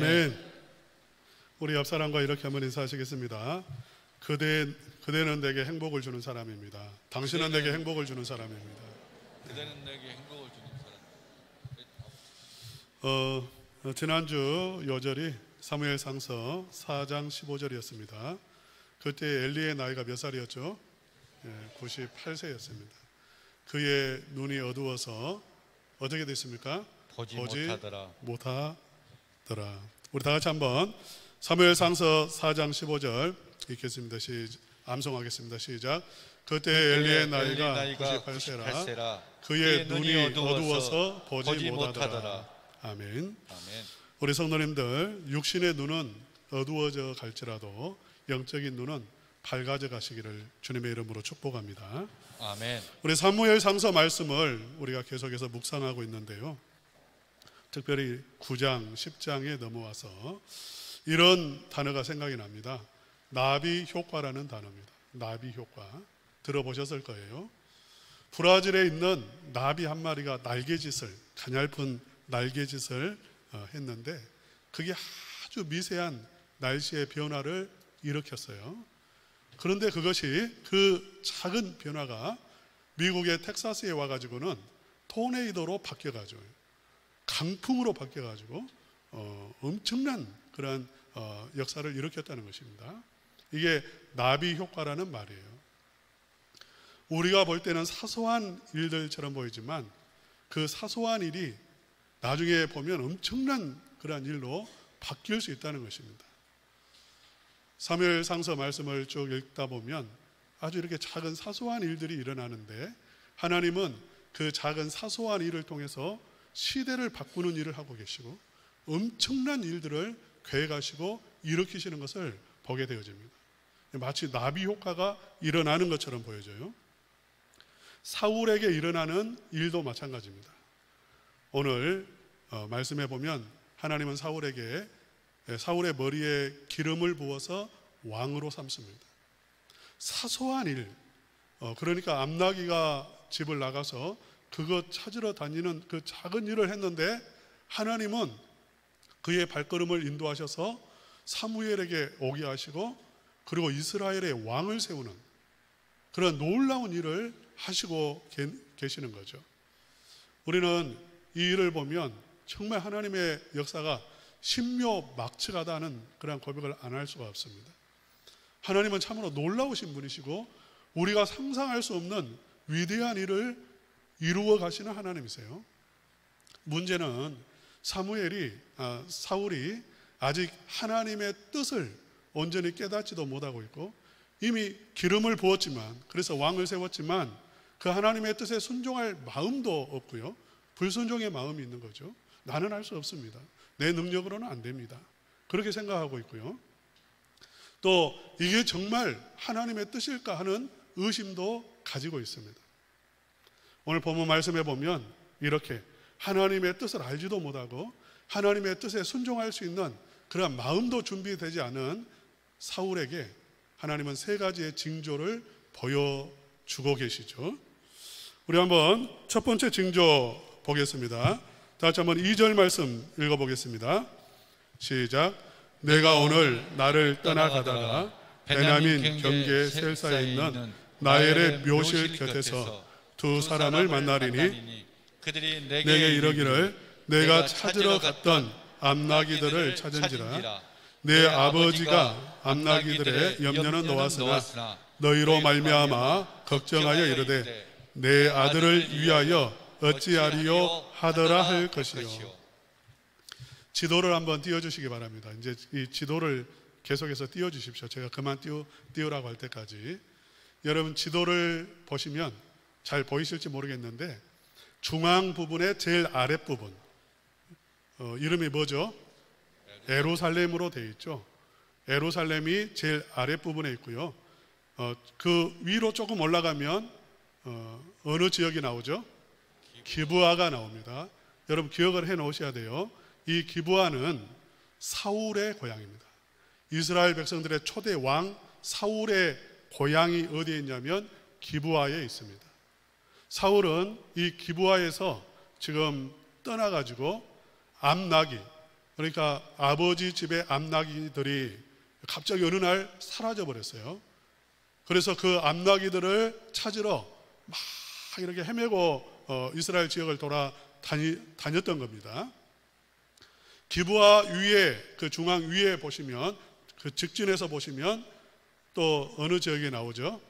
아멘. 우리 옆 사람과 이렇게 한번 인사하시겠습니다. 그대는 내게 행복을 주는 사람입니다. 당신은 내게 행복을 주는 사람입니다. 그대는 내게 행복을 주는 사람. 지난주 요절이 사무엘상서 4장 15절이었습니다. 그때 엘리의 나이가 몇 살이었죠? 98세였습니다. 그의 눈이 어두워서 어떻게 됐습니까? 보지 못하더라. 우리 다 같이 한번 사무엘상서 4장 15절 읽겠습니다. 암송하겠습니다. 시작. 그때 엘리의 나이가 98세라 그의 눈이 어두워서 보지 못하더라. 아멘. 우리 성도님들, 육신의 눈은 어두워져 갈지라도 영적인 눈은 밝아져 가시기를 주님의 이름으로 축복합니다. 아멘. 우리 사무엘상서 말씀을 우리가 계속해서 묵상하고 있는데요, 특별히 9장, 10장에 넘어와서 이런 단어가 생각이 납니다. 나비 효과라는 단어입니다. 나비 효과 들어보셨을 거예요. 브라질에 있는 나비 한 마리가 날개짓을, 가냘픈 날개짓을 했는데 그게 아주 미세한 날씨의 변화를 일으켰어요. 그런데 그것이, 그 작은 변화가 미국의 텍사스에 와가지고는 토네이도로 바뀌어가지고, 강풍으로 바뀌어가지고 엄청난 그런 역사를 일으켰다는 것입니다. 이게 나비 효과라는 말이에요. 우리가 볼 때는 사소한 일들처럼 보이지만 그 사소한 일이 나중에 보면 엄청난 그런 일로 바뀔 수 있다는 것입니다. 사무엘상서 말씀을 쭉 읽다 보면 아주 이렇게 작은 사소한 일들이 일어나는데 하나님은 그 작은 사소한 일을 통해서 시대를 바꾸는 일을 하고 계시고 엄청난 일들을 계획하시고 일으키시는 것을 보게 되어집니다. 마치 나비 효과가 일어나는 것처럼 보여져요. 사울에게 일어나는 일도 마찬가지입니다. 오늘 말씀해 보면 하나님은 사울의 머리에 기름을 부어서 왕으로 삼습니다. 사소한 일, 그러니까 암나기가 집을 나가서 그것 찾으러 다니는 그 작은 일을 했는데 하나님은 그의 발걸음을 인도하셔서 사무엘에게 오게 하시고 그리고 이스라엘의 왕을 세우는 그런 놀라운 일을 하시고 계시는 거죠. 우리는 이 일을 보면 정말 하나님의 역사가 신묘막측하다는 그런 고백을 안 할 수가 없습니다. 하나님은 참으로 놀라우신 분이시고 우리가 상상할 수 없는 위대한 일을 이루어 가시는 하나님이세요. 문제는 사울이 아직 하나님의 뜻을 온전히 깨닫지도 못하고 있고 이미 기름을 부었지만, 그래서 왕을 세웠지만 그 하나님의 뜻에 순종할 마음도 없고요, 불순종의 마음이 있는 거죠. 나는 할 수 없습니다. 내 능력으로는 안 됩니다. 그렇게 생각하고 있고요. 또 이게 정말 하나님의 뜻일까 하는 의심도 가지고 있습니다. 오늘 본문 말씀해 보면 이렇게 하나님의 뜻을 알지도 못하고 하나님의 뜻에 순종할 수 있는 그런 마음도 준비되지 않은 사울에게 하나님은 세 가지의 징조를 보여주고 계시죠. 우리 한번 첫 번째 징조 보겠습니다. 다 같이 한번 2절 말씀 읽어보겠습니다. 시작. 내가 오늘 나를 떠나가다가 베냐민 경계 셀사에 있는 나엘의 묘실 곁에서 두 사람을 만나리니 그들이 내게 이르기를 내가 찾으러 갔던 암나기들을 찾은지라. 내 아버지가 암나기들의 염려는 놓았으나 너희로 말미암아 걱정하여 이르되 내 아들을 위하여 어찌하리요 하더라 할 것이요. 지도를 한번 띄워주시기 바랍니다. 이제 이 지도를 계속해서 띄워주십시오. 제가 그만 띄우라고 할 때까지. 여러분, 지도를 보시면 잘 보이실지 모르겠는데 중앙 부분의 제일 아랫부분, 이름이 뭐죠? 예루살렘으로 되어 있죠. 예루살렘이 제일 아랫부분에 있고요. 그 위로 조금 올라가면 어느 지역이 나오죠? 기브아가 나옵니다. 여러분 기억을 해 놓으셔야 돼요. 이 기브아는 사울의 고향입니다. 이스라엘 백성들의 초대 왕 사울의 고향이 어디에 있냐면 기브아에 있습니다. 사울은 이 기브아에서 지금 떠나가지고 암나기, 그러니까 아버지 집의 암나기들이 갑자기 어느 날 사라져 버렸어요. 그래서 그 암나기들을 찾으러 막 이렇게 헤매고 이스라엘 지역을 다녔던 겁니다. 기브아 위에, 그 중앙 위에 보시면, 그 직진에서 보시면 또 어느 지역이 나오죠?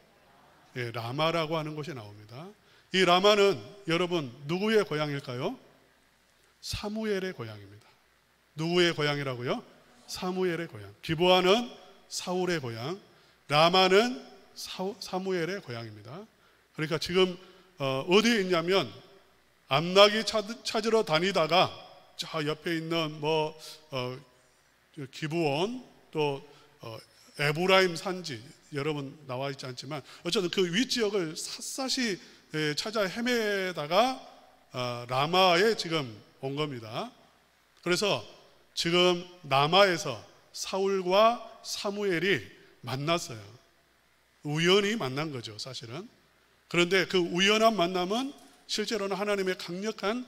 예, 라마라고 하는 곳이 나옵니다. 이 라마는 여러분 누구의 고향일까요? 사무엘의 고향입니다. 누구의 고향이라고요? 사무엘의 고향. 기브아는 사울의 고향, 라마는 사무엘의 고향입니다. 그러니까 지금 어디에 있냐면 암나기 찾으러 다니다가 저 옆에 있는 기브온, 또 에브라임 산지, 여러분 나와 있지 않지만 어쨌든 그 윗지역을 샅샅이 찾아 헤매다가 라마에 지금 온 겁니다. 그래서 지금 라마에서 사울과 사무엘이 만났어요. 우연히 만난 거죠, 사실은. 그런데 그 우연한 만남은 실제로는 하나님의 강력한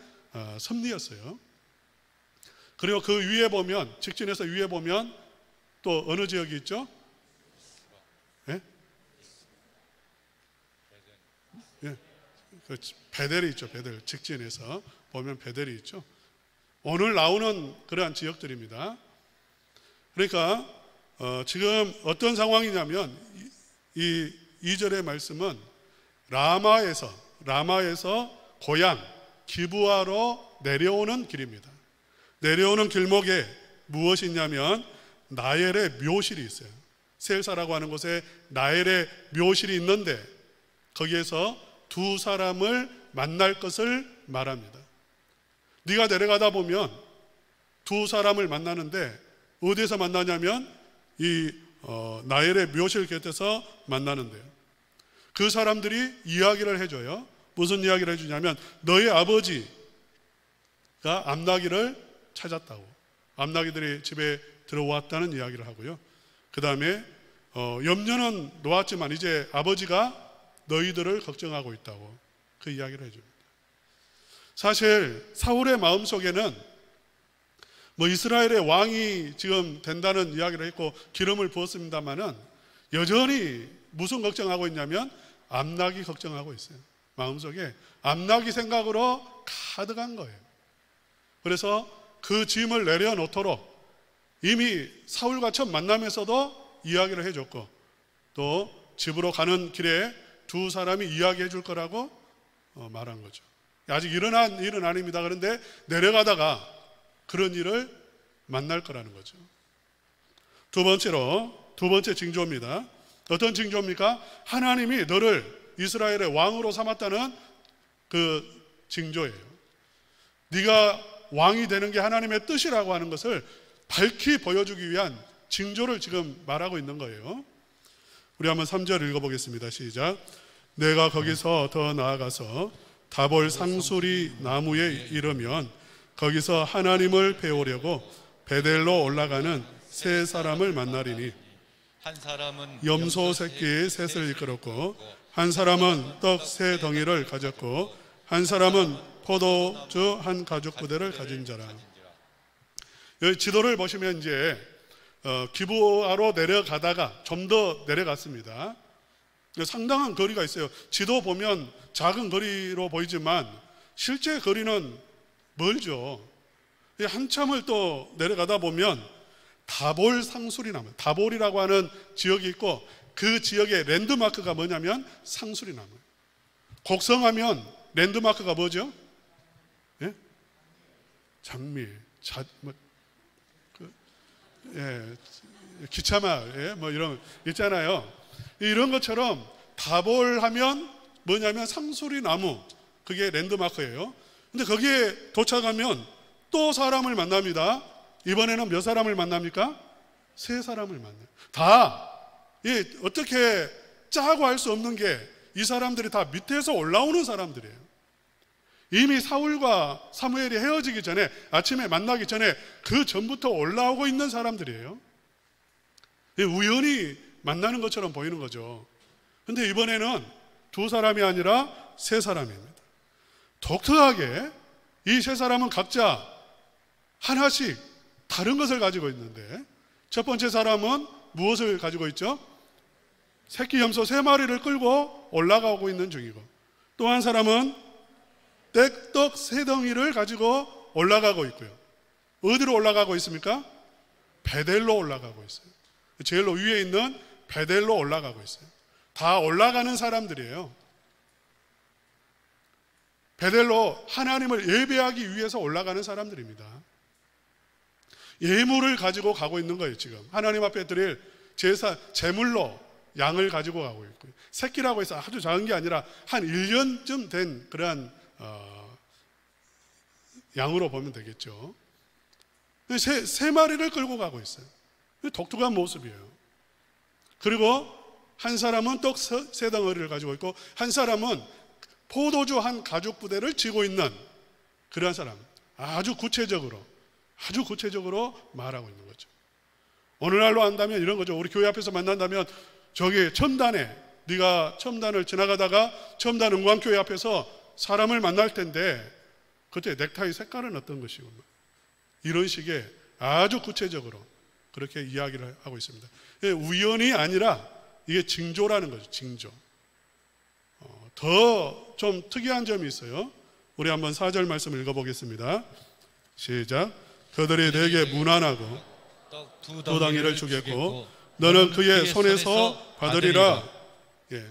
섭리였어요. 그리고 그 위에 보면, 직진해서 위에 보면 또 어느 지역이 있죠? 예? 예. 그 베델이 있죠, 베델. 직진해서 보면 베델이 있죠. 오늘 나오는 그러한 지역들입니다. 그러니까 지금 어떤 상황이냐면 이 2절의 말씀은 라마에서 고향 기브아로 내려오는 길입니다. 내려오는 길목에 무엇이 있냐면 나엘의 묘실이 있어요. 셀사라고 하는 곳에 나엘의 묘실이 있는데 거기에서 두 사람을 만날 것을 말합니다. 네가 내려가다 보면 두 사람을 만나는데 어디에서 만나냐면 이 나엘의 묘실 곁에서 만나는데요. 그 사람들이 이야기를 해줘요. 무슨 이야기를 해주냐면 너의 아버지가 암나기를 찾았다고, 암나기들이 집에 들어왔다는 이야기를 하고요. 그 다음에 염려는 놓았지만 이제 아버지가 너희들을 걱정하고 있다고 그 이야기를 해줍니다. 사실 사울의 마음속에는 이스라엘의 왕이 지금 된다는 이야기를 했고 기름을 부었습니다마는 여전히 무슨 걱정하고 있냐면 암나기 걱정하고 있어요. 마음속에 암나기 생각으로 가득한 거예요. 그래서 그 짐을 내려놓도록 이미 사울과 첫 만남에서도 이야기를 해줬고 또 집으로 가는 길에 두 사람이 이야기해 줄 거라고 말한 거죠. 아직 일어난 일은 아닙니다. 그런데 내려가다가 그런 일을 만날 거라는 거죠. 두 번째 징조입니다. 어떤 징조입니까? 하나님이 너를 이스라엘의 왕으로 삼았다는 그 징조예요. 네가 왕이 되는 게 하나님의 뜻이라고 하는 것을 밝히 보여주기 위한 징조를 지금 말하고 있는 거예요. 우리 한번 3절 읽어보겠습니다. 시작. 내가 거기서 더 나아가서 다볼 상수리 나무에 이르면 거기서 하나님을 배우려고 베델로 올라가는 세 사람을 만나리니 한 사람은 염소 새끼 셋을 이끌었고 한 사람은 떡 세 덩이를 가졌고 한 사람은 포도주 한 가죽 부대를 가진 자라. 여기 지도를 보시면 이제 기브아로 내려가다가 좀 더 내려갔습니다. 상당한 거리가 있어요. 지도 보면 작은 거리로 보이지만 실제 거리는 멀죠. 한참을 또 내려가다 보면 다볼 상수리 나무, 다볼이라고 하는 지역이 있고 그 지역의 랜드마크가 뭐냐면 상수리 나무. 곡성하면 랜드마크가 뭐죠? 예? 장미, 기차마을, 이런 있잖아요. 이런 것처럼 다볼하면 뭐냐면 상수리 나무, 그게 랜드마크예요. 근데 거기에 도착하면 또 사람을 만납니다. 이번에는 몇 사람을 만납니까? 세 사람을 만나요. 다 어떻게 짜고 할 수 없는 게 이 사람들이 다 밑에서 올라오는 사람들이에요. 이미 사울과 사무엘이 헤어지기 전에, 아침에 만나기 전에 그 전부터 올라오고 있는 사람들이에요. 우연히 만나는 것처럼 보이는 거죠. 근데 이번에는 두 사람이 아니라 세 사람입니다. 독특하게 이 세 사람은 각자 하나씩 다른 것을 가지고 있는데, 첫 번째 사람은 무엇을 가지고 있죠? 새끼 염소 3마리를 끌고 올라가고 있는 중이고, 또 한 사람은 떡 3덩이를 가지고 올라가고 있고요. 어디로 올라가고 있습니까? 베델로 올라가고 있어요. 제일 위에 있는 베델로 올라가고 있어요. 다 올라가는 사람들이에요. 베델로 하나님을 예배하기 위해서 올라가는 사람들입니다. 예물을 가지고 가고 있는 거예요. 지금 하나님 앞에 드릴 제사, 제물로 양을 가지고 가고 있고요. 새끼라고 해서 아주 작은 게 아니라 한 1년쯤 된 그러한 양으로 보면 되겠죠. 세 마리를 끌고 가고 있어요. 독특한 모습이에요. 그리고 한 사람은 떡 3덩어리를 가지고 있고, 한 사람은 포도주 한 가죽 부대를 쥐고 있는 그러한 사람. 아주 구체적으로 말하고 있는 거죠. 오늘날로 한다면 이런 거죠. 우리 교회 앞에서 만난다면, 저기 첨단에, 네가 첨단을 지나가다가 첨단 은광교회 앞에서 사람을 만날 텐데 그때 넥타이 색깔은 어떤 것이고, 이런 식의 아주 구체적으로 그렇게 이야기를 하고 있습니다. 우연이 아니라 이게 징조라는 거죠. 징조. 더 좀 특이한 점이 있어요. 우리 한번 4절 말씀 읽어보겠습니다. 시작. 그들이 내게 문안하고 두 덩이를 주겠고 너는 그의 손에서 받으리라. 예.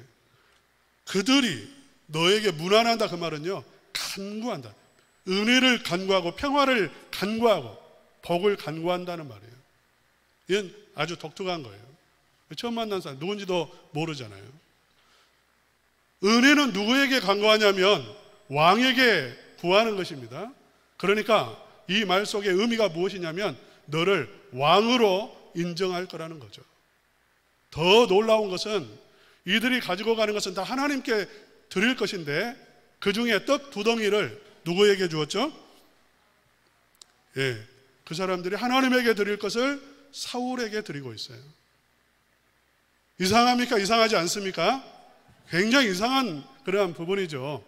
그들이 너에게 문안한다, 그 말은요, 간구한다. 은혜를 간구하고 평화를 간구하고 복을 간구한다는 말이에요. 이건 아주 독특한 거예요. 처음 만난 사람 누군지도 모르잖아요. 은혜는 누구에게 간구하냐면 왕에게 구하는 것입니다. 그러니까 이 말 속의 의미가 무엇이냐면 너를 왕으로 인정할 거라는 거죠. 더 놀라운 것은 이들이 가지고 가는 것은 다 하나님께 드릴 것인데, 그 중에 떡 2덩이를 누구에게 주었죠? 예, 그 사람들이 하나님에게 드릴 것을 사울에게 드리고 있어요. 이상합니까? 이상하지 않습니까? 굉장히 이상한 그러한 부분이죠.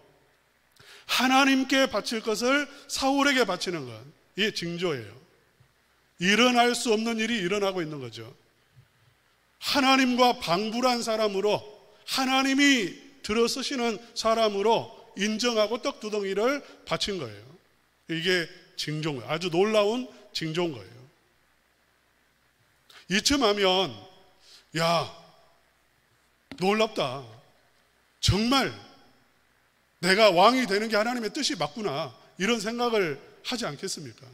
하나님께 바칠 것을 사울에게 바치는 것, 이게 징조예요. 일어날 수 없는 일이 일어나고 있는 거죠. 하나님과 방불한 사람으로, 하나님이 들어쓰시는 사람으로 인정하고 떡 2덩이를 바친 거예요. 이게 징조인 거예요. 아주 놀라운 징조인 거예요. 이쯤 하면, 야, 놀랍다. 정말 내가 왕이 되는 게 하나님의 뜻이 맞구나, 이런 생각을 하지 않겠습니까?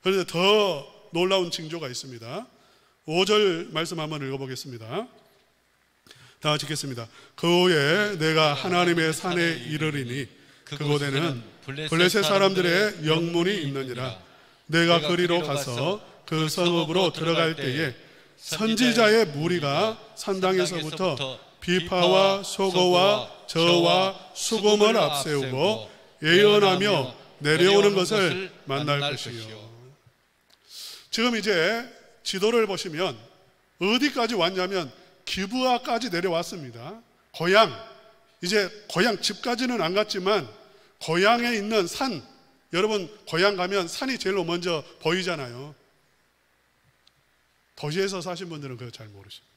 그런데 더 놀라운 징조가 있습니다. 5절 말씀 한번 읽어보겠습니다. 다 같이 읽겠습니다. 그 후에 내가 하나님의 산에 이르리니 그곳에는 블레셋 사람들의 영문이 있느니라. 내가 그리로 가서 그 성읍으로 들어갈 때에 선지자의 무리가 산당에서부터 비파와 소고와 저와 수금을 앞세우고 예언하며 내려오는 것을 만날 것이요. 지금 이제 지도를 보시면 어디까지 왔냐면 기브아까지 내려왔습니다. 이제 고향 집까지는 안 갔지만 고향에 있는 산, 여러분 고향 가면 산이 제일 먼저 보이잖아요. 도시에서 사신 분들은 그거 잘 모르십니다.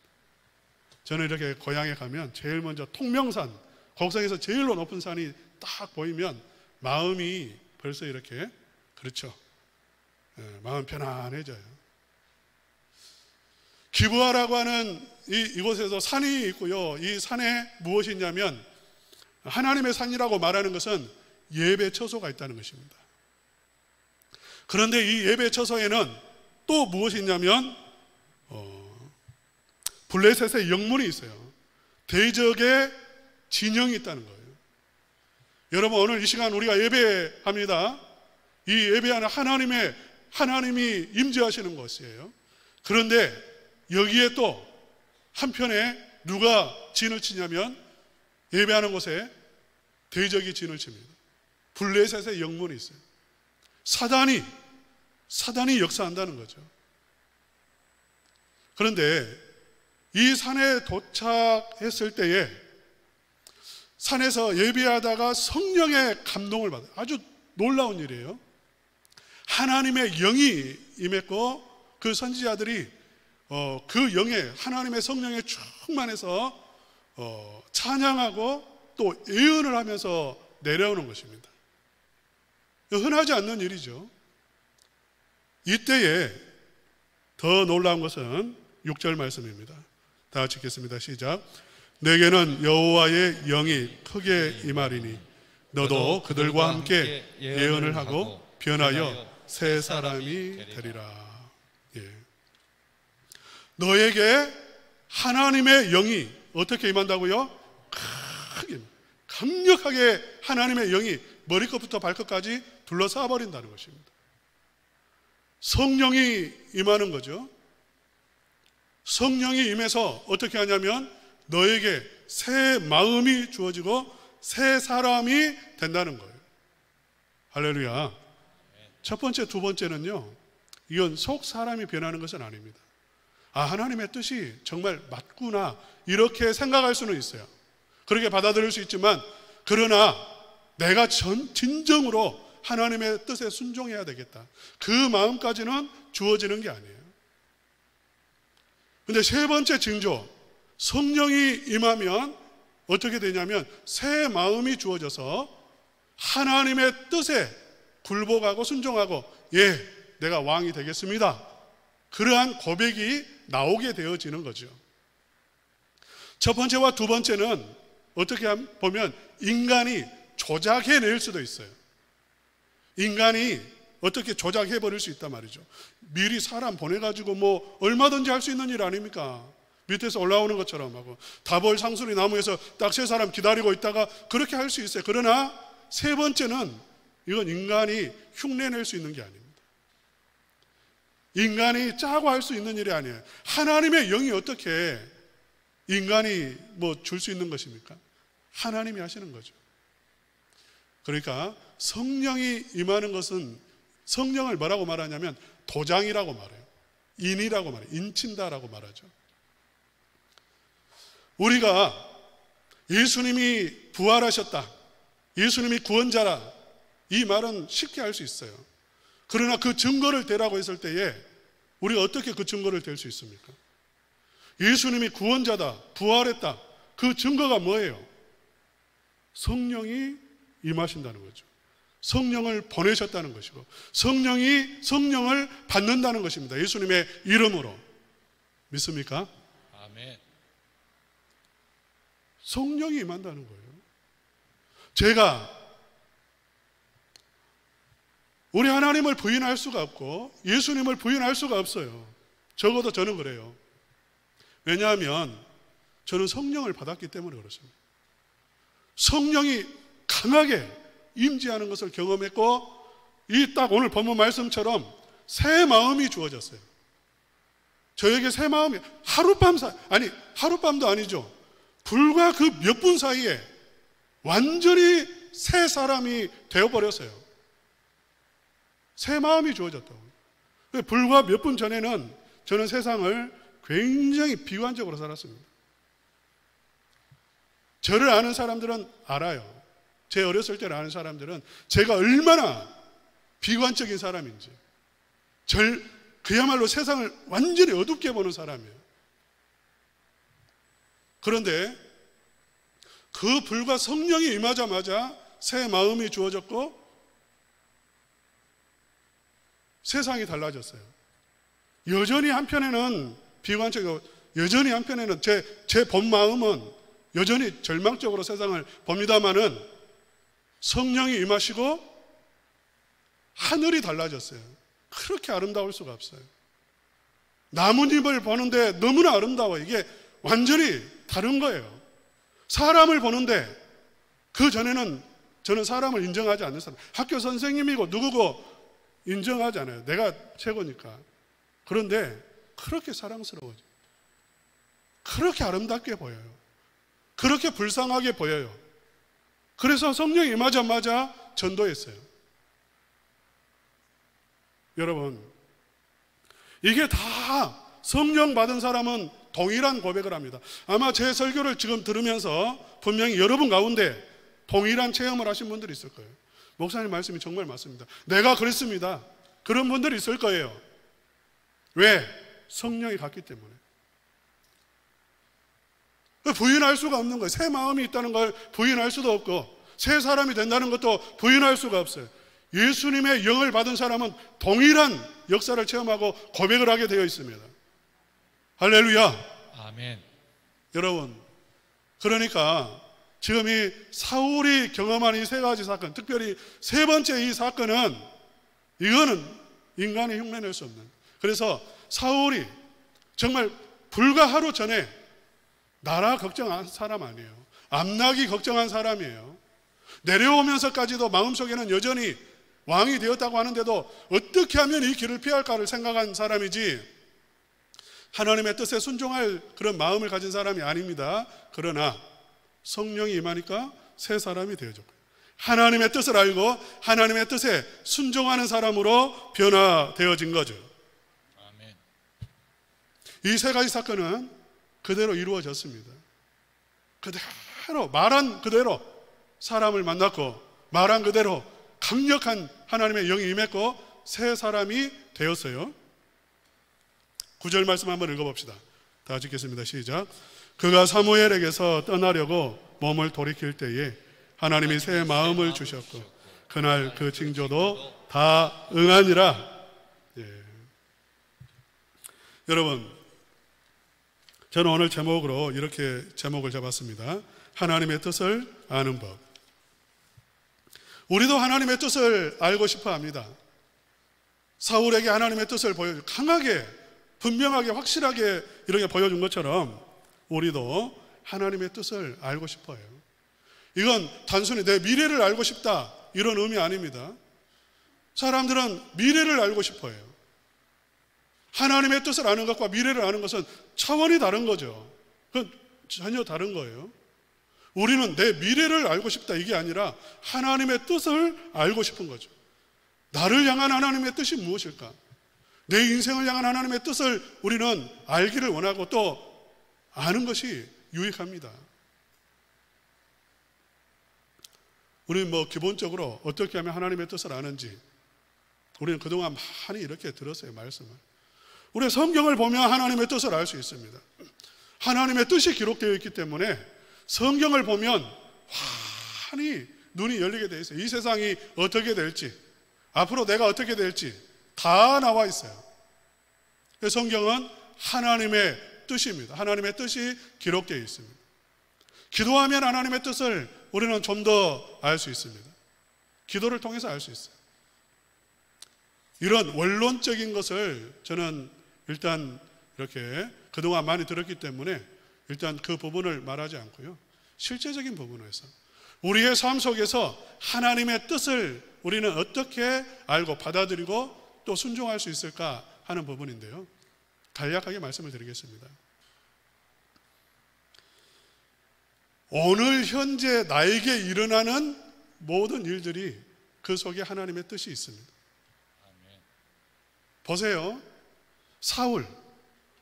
저는 이렇게 고향에 가면 제일 먼저 통명산, 곡성에서 제일 높은 산이 딱 보이면 마음이 벌써 이렇게, 그렇죠, 마음 편안해져요. 기브아라고 하는 이곳에서 산이 있고요. 이 산에 무엇이 있냐면, 하나님의 산이라고 말하는 것은 예배 처소가 있다는 것입니다. 그런데 이 예배 처소에는 또 무엇이 있냐면 블레셋의 영문이 있어요. 대적의 진영이 있다는 거예요. 여러분, 오늘 이 시간 우리가 예배합니다. 이 예배하는 하나님이 임재하시는 곳이에요. 그런데 여기에 또 한편에 누가 진을 치냐면 예배하는 곳에 대적이 진을 칩니다. 블레셋의 영문이 있어요. 사단이 역사한다는 거죠. 그런데 이 산에 도착했을 때에 산에서 예배하다가 성령의 감동을 받아요. 아주 놀라운 일이에요. 하나님의 영이 임했고 그 선지자들이 그 영에 하나님의 성령에 충만해서 찬양하고 또 예언을 하면서 내려오는 것입니다. 흔하지 않는 일이죠. 이때에 더 놀라운 것은 6절 말씀입니다. 다 같이 읽겠습니다. 시작. 내게는 여호와의 영이 크게 임하리니 너도 그들과 함께 예언을 하고 변하여 새 사람이 되리라. 예. 너에게 하나님의 영이 어떻게 임한다고요? 크게 강력하게 하나님의 영이 머리끝부터 발끝까지 둘러싸 버린다는 것입니다. 성령이 임하는 거죠. 성령이 임해서 어떻게 하냐면 너에게 새 마음이 주어지고 새 사람이 된다는 거예요. 할렐루야. 첫 번째, 두 번째는요, 이건 속 사람이 변하는 것은 아닙니다. 아, 하나님의 뜻이 정말 맞구나 이렇게 생각할 수는 있어요. 그렇게 받아들일 수 있지만, 그러나 내가 진정으로 하나님의 뜻에 순종해야 되겠다, 그 마음까지는 주어지는 게 아니에요. 근데 세 번째 징조, 성령이 임하면 어떻게 되냐면 새 마음이 주어져서 하나님의 뜻에 굴복하고 순종하고, 예, 내가 왕이 되겠습니다, 그러한 고백이 나오게 되어지는 거죠. 첫 번째와 두 번째는 어떻게 보면 인간이 조작해낼 수도 있어요. 인간이 어떻게 조작해버릴 수 있단 말이죠. 미리 사람 보내가지고 뭐 얼마든지 할 수 있는 일 아닙니까? 밑에서 올라오는 것처럼 하고 다볼 상수리 나무에서 딱 세 사람 기다리고 있다가 그렇게 할 수 있어요. 그러나 세 번째는 이건 인간이 흉내낼 수 있는 게 아닙니다. 인간이 짜고 할 수 있는 일이 아니에요. 하나님의 영이 어떻게 인간이 뭐 줄 수 있는 것입니까? 하나님이 하시는 거죠. 그러니까 성령이 임하는 것은, 성령을 뭐라고 말하냐면 도장이라고 말해요. 인이라고 말해요. 인친다라고 말하죠. 우리가 예수님이 부활하셨다, 예수님이 구원자라, 이 말은 쉽게 할 수 있어요. 그러나 그 증거를 대라고 했을 때에 우리가 어떻게 그 증거를 댈 수 있습니까? 예수님이 구원자다, 부활했다, 그 증거가 뭐예요? 성령이 임하신다는 거죠. 성령을 보내셨다는 것이고 성령을 받는다는 것입니다. 예수님의 이름으로. 믿습니까? 아멘. 성령이 임한다는 거예요. 제가 우리 하나님을 부인할 수가 없고 예수님을 부인할 수가 없어요. 적어도 저는 그래요. 왜냐하면 저는 성령을 받았기 때문에 그렇습니다. 성령이 강하게 임재하는 것을 경험했고, 이 딱 오늘 본문 말씀처럼 새 마음이 주어졌어요. 저에게 새 마음이 하룻밤도 아니죠. 불과 그 몇 분 사이에 완전히 새 사람이 되어버렸어요. 새 마음이 주어졌다고. 불과 몇 분 전에는 저는 세상을 굉장히 비관적으로 살았습니다. 저를 아는 사람들은 알아요. 제 어렸을 때를 아는 사람들은 제가 얼마나 비관적인 사람인지, 그야말로 세상을 완전히 어둡게 보는 사람이에요. 그런데 그 불과 성령이 임하자마자 새 마음이 주어졌고 세상이 달라졌어요. 여전히 한편에는 비관적이고, 여전히 한편에는 제 본 마음은 여전히 절망적으로 세상을 봅니다마는 성령이 임하시고 하늘이 달라졌어요. 그렇게 아름다울 수가 없어요. 나뭇잎을 보는데 너무나 아름다워요. 이게 완전히 다른 거예요. 사람을 보는데, 그 전에는 저는 사람을 인정하지 않는 사람, 학교 선생님이고 누구고 인정하지 않아요. 내가 최고니까. 그런데 그렇게 사랑스러워져요. 그렇게 아름답게 보여요. 그렇게 불쌍하게 보여요. 그래서 성령이 임하자마자 전도했어요. 여러분, 이게 다 성령 받은 사람은 동일한 고백을 합니다. 아마 제 설교를 지금 들으면서 분명히 여러분 가운데 동일한 체험을 하신 분들이 있을 거예요. 목사님 말씀이 정말 맞습니다. 내가 그랬습니다. 그런 분들이 있을 거예요. 왜? 성령이 갔기 때문에. 부인할 수가 없는 거예요. 새 마음이 있다는 걸 부인할 수도 없고, 새 사람이 된다는 것도 부인할 수가 없어요. 예수님의 영을 받은 사람은 동일한 역사를 체험하고 고백을 하게 되어 있습니다. 할렐루야. 아멘. 여러분, 그러니까 지금 이 사울이 경험한 이 세 가지 사건, 특별히 세 번째 이 사건은, 이거는 인간이 흉내낼 수 없는, 그래서 사울이 정말 불과 하루 전에 나라 걱정한 사람 아니에요. 암나기 걱정한 사람이에요. 내려오면서까지도 마음속에는 여전히 왕이 되었다고 하는데도 어떻게 하면 이 길을 피할까를 생각한 사람이지, 하나님의 뜻에 순종할 그런 마음을 가진 사람이 아닙니다. 그러나 성령이 임하니까 새 사람이 되어졌고요. 하나님의 뜻을 알고 하나님의 뜻에 순종하는 사람으로 변화되어진 거죠. 아멘. 이 세 가지 사건은 그대로 이루어졌습니다. 그대로, 말한 그대로 사람을 만났고, 말한 그대로 강력한 하나님의 영이 임했고 새 사람이 되었어요. 9절 말씀 한번 읽어봅시다. 다 같이 읽겠습니다. 시작. 그가 사무엘에게서 떠나려고 몸을 돌이킬 때에 하나님이 새 마음을 주셨고 그날 그 징조도 다 응하니라. 예. 여러분, 저는 오늘 제목으로 이렇게 제목을 잡았습니다. 하나님의 뜻을 아는 법. 우리도 하나님의 뜻을 알고 싶어 합니다. 사울에게 하나님의 뜻을 강하게, 분명하게, 확실하게 이렇게 보여준 것처럼 우리도 하나님의 뜻을 알고 싶어요. 이건 단순히 내 미래를 알고 싶다 이런 의미 아닙니다. 사람들은 미래를 알고 싶어요. 하나님의 뜻을 아는 것과 미래를 아는 것은 차원이 다른 거죠. 그건 전혀 다른 거예요. 우리는 내 미래를 알고 싶다 이게 아니라 하나님의 뜻을 알고 싶은 거죠. 나를 향한 하나님의 뜻이 무엇일까? 내 인생을 향한 하나님의 뜻을 우리는 알기를 원하고 또 아는 것이 유익합니다. 우리는 기본적으로 어떻게 하면 하나님의 뜻을 아는지 우리는 그동안 많이 이렇게 들었어요, 말씀을. 우리 성경을 보면 하나님의 뜻을 알 수 있습니다. 하나님의 뜻이 기록되어 있기 때문에 성경을 보면 환히 눈이 열리게 되어 있어요. 이 세상이 어떻게 될지, 앞으로 내가 어떻게 될지 다 나와 있어요. 성경은 하나님의 뜻입니다. 하나님의 뜻이 기록되어 있습니다. 기도하면 하나님의 뜻을 우리는 좀 더 알 수 있습니다. 기도를 통해서 알 수 있어요. 이런 원론적인 것을 저는 일단 이렇게 그동안 많이 들었기 때문에 일단 그 부분을 말하지 않고요. 실제적인 부분에서 우리의 삶 속에서 하나님의 뜻을 우리는 어떻게 알고 받아들이고 또 순종할 수 있을까 하는 부분인데요. 간략하게 말씀을 드리겠습니다. 오늘 현재 나에게 일어나는 모든 일들이 그 속에 하나님의 뜻이 있습니다. 보세요. 사울,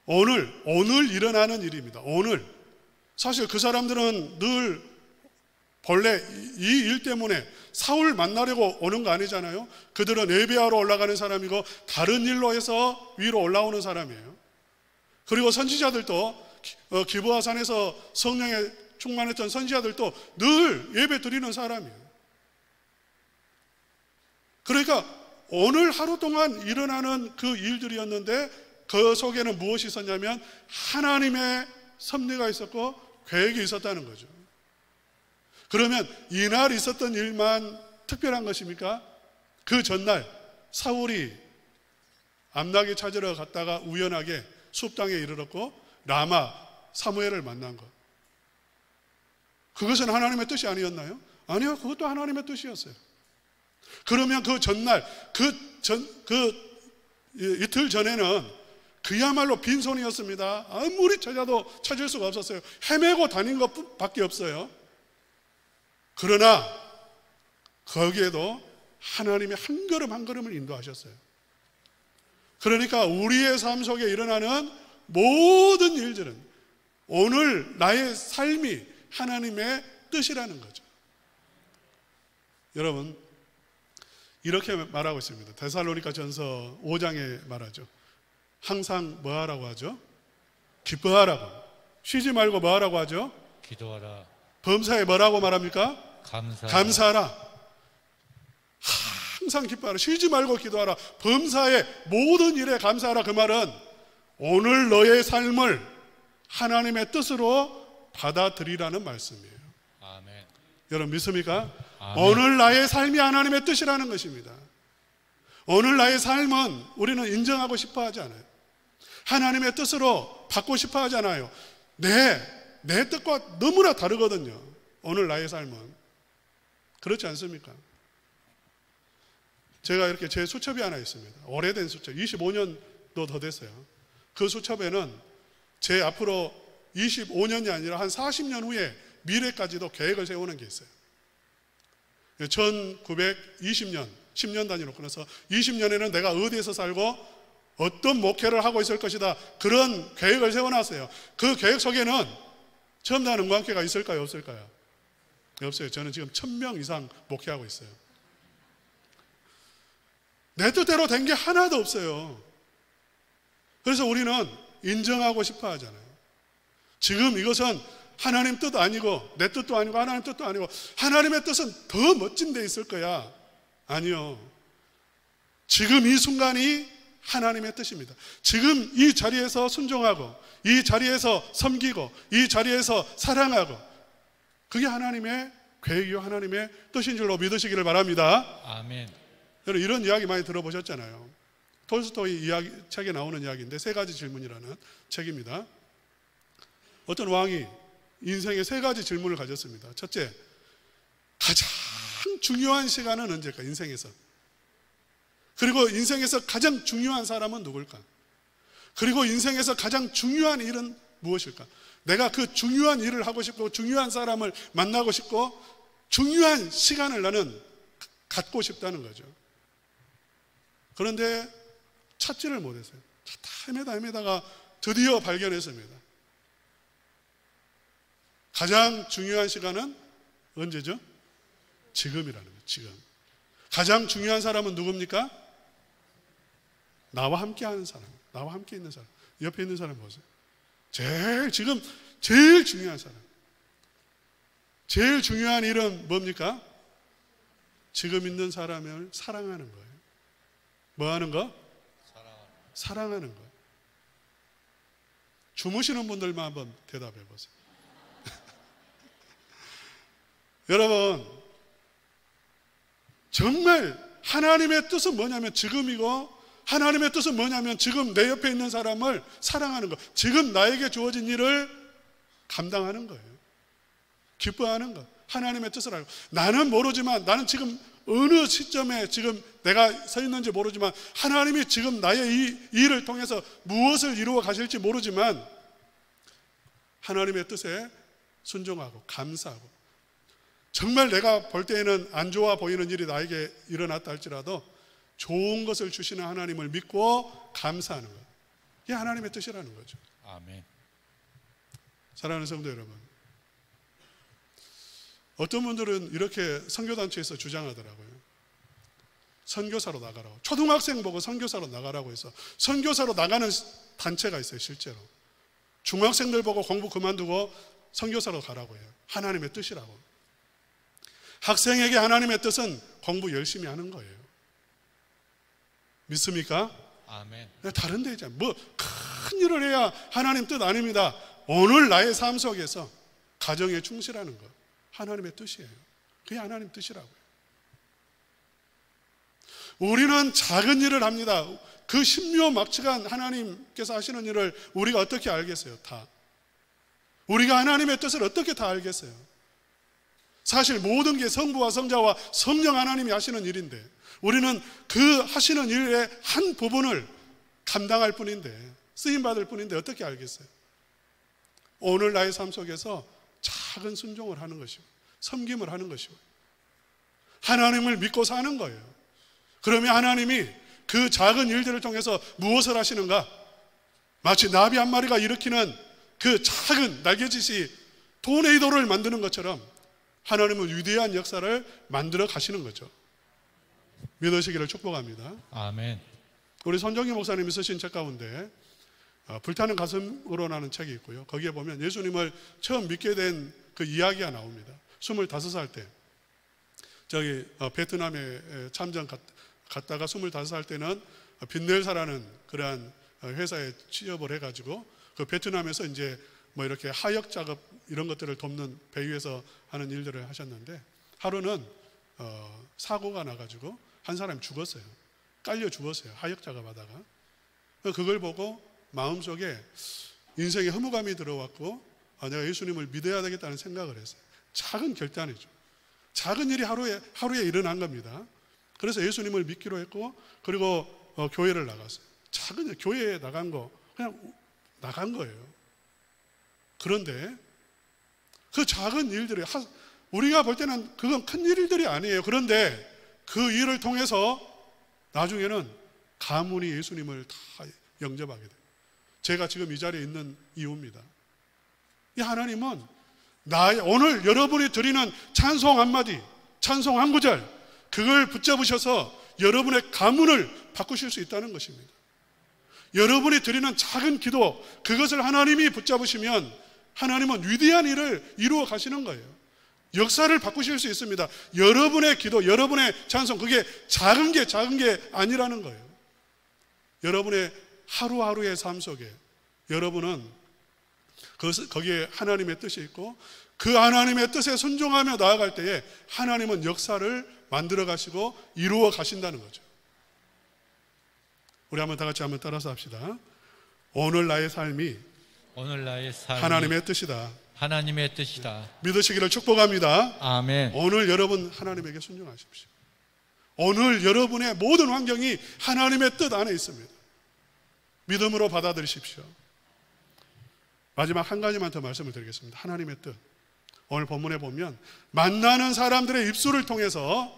오늘 일어나는 일입니다. 오늘. 사실 그 사람들은 늘 본래 이 일 때문에 사울 만나려고 오는 거 아니잖아요. 그들은 예배하러 올라가는 사람이고 다른 일로 해서 위로 올라오는 사람이에요. 그리고 선지자들도 기브아 산에서 성령에 충만했던 선지자들도 늘 예배 드리는 사람이에요. 그러니까 오늘 하루 동안 일어나는 그 일들이었는데 그 속에는 무엇이 있었냐면 하나님의 섭리가 있었고 계획이 있었다는 거죠. 그러면 이날 있었던 일만 특별한 것입니까? 그 전날 사울이 암나기 찾으러 갔다가 우연하게 숲 땅에 이르렀고 라마 사무엘을 만난 것, 그것은 하나님의 뜻이 아니었나요? 아니요, 그것도 하나님의 뜻이었어요. 그러면 그 전날, 이틀 전에는 그야말로 빈손이었습니다. 아무리 찾아도 찾을 수가 없었어요. 헤매고 다닌 것밖에 없어요. 그러나 거기에도 하나님이 한 걸음 한 걸음을 인도하셨어요. 그러니까 우리의 삶 속에 일어나는 모든 일들은 오늘 나의 삶이 하나님의 뜻이라는 거죠. 여러분, 이렇게 말하고 있습니다. 데살로니가 전서 5장에 말하죠. 항상 뭐 하라고 하죠? 기뻐하라고. 쉬지 말고 뭐 하라고 하죠? 기도하라. 범사에 뭐라고 말합니까? 감사하라. 항상 기뻐하라. 쉬지 말고 기도하라. 범사에 모든 일에 감사하라. 그 말은 오늘 너의 삶을 하나님의 뜻으로 받아들이라는 말씀이에요. 아멘. 여러분 믿습니까? 아멘. 오늘 나의 삶이 하나님의 뜻이라는 것입니다. 오늘 나의 삶은 우리는 인정하고 싶어 하지 않아요. 하나님의 뜻으로 받고 싶어 하지 않아요. 내 뜻과 너무나 다르거든요. 오늘 나의 삶은. 그렇지 않습니까? 제가 이렇게 제 수첩이 하나 있습니다. 오래된 수첩, 25년도 더 됐어요. 그 수첩에는 제 앞으로 25년이 아니라 한 40년 후에 미래까지도 계획을 세우는 게 있어요. 1920년, 10년 단위로 끊어서 20년에는 내가 어디에서 살고 어떤 목회를 하고 있을 것이다. 그런 계획을 세워놨어요. 그 계획 속에는 처음 나는 응광교회가 있을까요? 없을까요? 없어요. 저는 지금 1000명 이상 목회하고 있어요. 내 뜻대로 된 게 하나도 없어요. 그래서 우리는 인정하고 싶어 하잖아요. 지금 이것은 하나님 뜻 아니고 내 뜻도 아니고 하나님 뜻도 아니고 하나님의 뜻은 더 멋진 데 있을 거야. 아니요. 지금 이 순간이 하나님의 뜻입니다. 지금 이 자리에서 순종하고 이 자리에서 섬기고 이 자리에서 사랑하고 그게 하나님의 계획이요 하나님의 뜻인 줄로 믿으시기를 바랍니다. 아멘. 여러분 이런 이야기 많이 들어보셨잖아요. 톨스토이 이야기, 책에 나오는 이야기인데 3가지 질문이라는 책입니다. 어떤 왕이 인생에 3가지 질문을 가졌습니다. 첫째, 가장 중요한 시간은 언제일까? 인생에서. 그리고 인생에서 가장 중요한 사람은 누굴까? 그리고 인생에서 가장 중요한 일은 무엇일까? 내가 그 중요한 일을 하고 싶고 중요한 사람을 만나고 싶고 중요한 시간을 나는 갖고 싶다는 거죠. 그런데 찾지를 못했어요. 찾다 헤매다가 드디어 발견했습니다. 가장 중요한 시간은 언제죠? 지금이라는 거예요. 지금. 가장 중요한 사람은 누굽니까? 나와 함께 하는 사람, 나와 함께 있는 사람. 옆에 있는 사람 보세요. 지금 제일 중요한 사람. 제일 중요한 일은 뭡니까? 지금 있는 사람을 사랑하는 거예요. 뭐 하는 거? 사랑하는 거. 주무시는 분들만 한번 대답해 보세요. 여러분, 정말 하나님의 뜻은 뭐냐면 지금이고 하나님의 뜻은 뭐냐면 지금 내 옆에 있는 사람을 사랑하는 거. 지금 나에게 주어진 일을 감당하는 거예요. 기뻐하는 거. 하나님의 뜻을 알고. 나는 모르지만 나는 지금 어느 시점에 지금 내가 서 있는지 모르지만 하나님이 지금 나의 이 일을 통해서 무엇을 이루어 가실지 모르지만 하나님의 뜻에 순종하고 감사하고 정말 내가 볼 때에는 안 좋아 보이는 일이 나에게 일어났다 할지라도 좋은 것을 주시는 하나님을 믿고 감사하는 것. 이게 하나님의 뜻이라는 거죠. 아멘. 사랑하는 성도 여러분, 어떤 분들은 이렇게 선교단체에서 주장하더라고요. 선교사로 나가라고. 초등학생 보고 선교사로 나가라고 해서 선교사로 나가는 단체가 있어요. 실제로 중학생들 보고 공부 그만두고 선교사로 가라고 해요. 하나님의 뜻이라고. 학생에게 하나님의 뜻은 공부 열심히 하는 거예요. 믿습니까? 아멘. 다른 데 있잖아요. 뭐 큰 일을 해야 하나님 뜻 아닙니다. 오늘 나의 삶 속에서 가정에 충실하는 것, 하나님의 뜻이에요. 그게 하나님 뜻이라고요. 우리는 작은 일을 합니다. 그 신묘막측한 하나님께서 하시는 일을 우리가 어떻게 알겠어요? 다. 우리가 하나님의 뜻을 어떻게 다 알겠어요? 사실 모든 게 성부와 성자와 성령 하나님이 하시는 일인데 우리는 그 하시는 일의 한 부분을 감당할 뿐인데 쓰임받을 뿐인데 어떻게 알겠어요? 오늘 나의 삶 속에서 작은 순종을 하는 것이고 섬김을 하는 것이고 하나님을 믿고 사는 거예요. 그러면 하나님이 그 작은 일들을 통해서 무엇을 하시는가? 마치 나비 한 마리가 일으키는 그 작은 날개짓이 토네이도를 만드는 것처럼 하나님은 위대한 역사를 만들어 가시는 거죠. 믿으시기를 축복합니다. 아멘. 우리 손정희 목사님이 쓰신 책 가운데 불타는 가슴으로라는 책이 있고요. 거기에 보면 예수님을 처음 믿게 된 그 이야기가 나옵니다. 25살 때 저기 베트남에 참전 갔다가 25살 때는 빈넬사라는 그러한 회사에 취업을 해가지고 그 베트남에서 이제 뭐 이렇게 하역 작업 이런 것들을 돕는 배 위에서 하는 일들을 하셨는데 하루는 사고가 나가지고 한 사람이 죽었어요. 깔려 죽었어요. 하역 작업하다가. 그걸 보고 마음속에 인생에 허무감이 들어왔고 내가 예수님을 믿어야 되겠다는 생각을 했어요. 작은 결단이죠. 작은 일이 하루에 일어난 겁니다. 그래서 예수님을 믿기로 했고 그리고 교회를 나갔어요. 작은 일, 교회에 나간 거 그냥 나간 거예요. 그런데 그 작은 일들이 우리가 볼 때는 그건 큰 일들이 아니에요. 그런데 그 일을 통해서 나중에는 가문이 예수님을 다 영접하게 돼요. 제가 지금 이 자리에 있는 이유입니다. 이 하나님은 오늘 여러분이 드리는 찬송 한마디, 찬송 한 구절, 그걸 붙잡으셔서 여러분의 가문을 바꾸실 수 있다는 것입니다. 여러분이 드리는 작은 기도, 그것을 하나님이 붙잡으시면 하나님은 위대한 일을 이루어 가시는 거예요. 역사를 바꾸실 수 있습니다. 여러분의 기도, 여러분의 찬송, 그게 작은 게 아니라는 거예요. 여러분의 하루하루의 삶 속에 여러분은 거기에 하나님의 뜻이 있고 그 하나님의 뜻에 순종하며 나아갈 때에 하나님은 역사를 만들어 가시고 이루어 가신다는 거죠. 우리 한번 다 같이 한번 따라서 합시다. 오늘 나의 삶이 하나님의 뜻이다. 하나님의 뜻이다. 믿으시기를 축복합니다. 아멘. 오늘 여러분 하나님에게 순종하십시오. 오늘 여러분의 모든 환경이 하나님의 뜻 안에 있습니다. 믿음으로 받아들이십시오. 마지막 한 가지만 더 말씀을 드리겠습니다. 하나님의 뜻. 오늘 본문에 보면 만나는 사람들의 입술을 통해서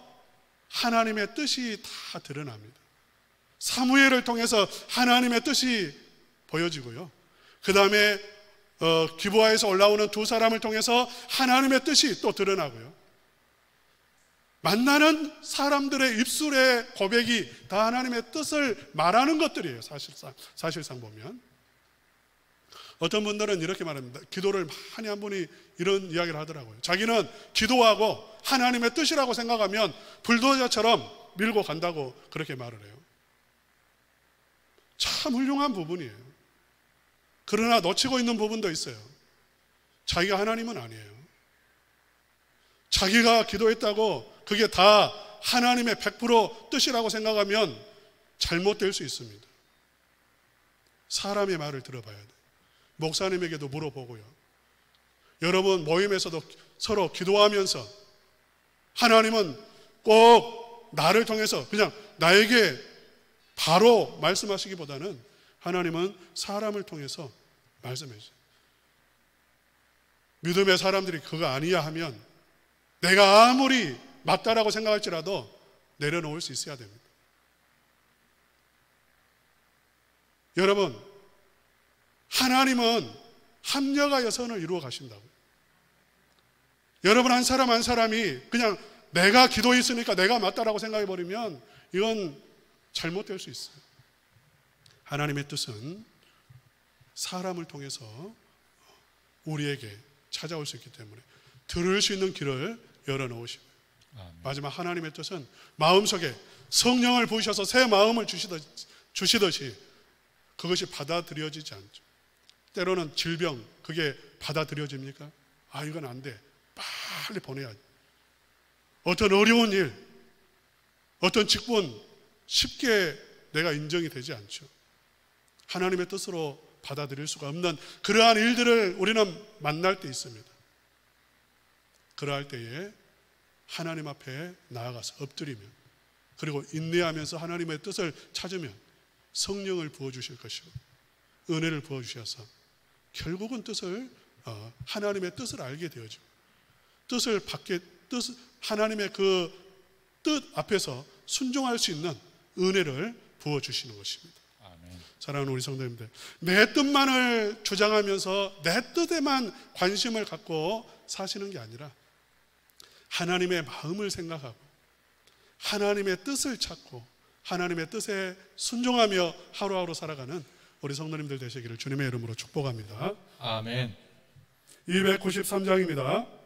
하나님의 뜻이 다 드러납니다. 사무엘을 통해서 하나님의 뜻이 보여지고요. 그 다음에 기브아에서 올라오는 두 사람을 통해서 하나님의 뜻이 또 드러나고요. 만나는 사람들의 입술의 고백이 다 하나님의 뜻을 말하는 것들이에요. 사실상 보면 어떤 분들은 이렇게 말합니다. 기도를 많이 한 분이 이런 이야기를 하더라고요. 자기는 기도하고 하나님의 뜻이라고 생각하면 불도저처럼 밀고 간다고 그렇게 말을 해요. 참 훌륭한 부분이에요. 그러나 놓치고 있는 부분도 있어요. 자기가 하나님은 아니에요. 자기가 기도했다고 그게 다 하나님의 100% 뜻이라고 생각하면 잘못될 수 있습니다. 사람의 말을 들어봐야 돼요. 목사님에게도 물어보고요. 여러분 모임에서도 서로 기도하면서 하나님은 꼭 나를 통해서 그냥 나에게 바로 말씀하시기보다는 하나님은 사람을 통해서 말씀해 주세요. 믿음의 사람들이 그거 아니야 하면 내가 아무리 맞다라고 생각할지라도 내려놓을 수 있어야 됩니다. 여러분 하나님은 합력하여 선을 이루어 가신다고요. 여러분 한 사람 한 사람이 그냥 내가 기도했으니까 내가 맞다라고 생각해 버리면 이건 잘못될 수 있어요. 하나님의 뜻은 사람을 통해서 우리에게 찾아올 수 있기 때문에 들을 수 있는 길을 열어놓으시고요. 마지막 하나님의 뜻은 마음속에 성령을 부으셔서 새 마음을 주시듯이 그것이 받아들여지지 않죠. 때로는 질병, 그게 받아들여집니까? 이건 안 돼. 빨리 보내야지. 어떤 어려운 일, 어떤 직분 쉽게 내가 인정이 되지 않죠. 하나님의 뜻으로 받아들일 수가 없는 그러한 일들을 우리는 만날 때 있습니다. 그러할 때에 하나님 앞에 나아가서 엎드리면 그리고 인내하면서 하나님의 뜻을 찾으면 성령을 부어주실 것이고 은혜를 부어주셔서 결국은 하나님의 뜻을 알게 되어지고 하나님의 그 뜻 앞에서 순종할 수 있는 은혜를 부어주시는 것입니다. 아멘. 사랑하는 우리 성도님들, 내 뜻만을 주장하면서 내 뜻에만 관심을 갖고 사시는 게 아니라 하나님의 마음을 생각하고 하나님의 뜻을 찾고 하나님의 뜻에 순종하며 하루하루 살아가는 우리 성도님들 되시기를 주님의 이름으로 축복합니다. 아멘. 293장입니다.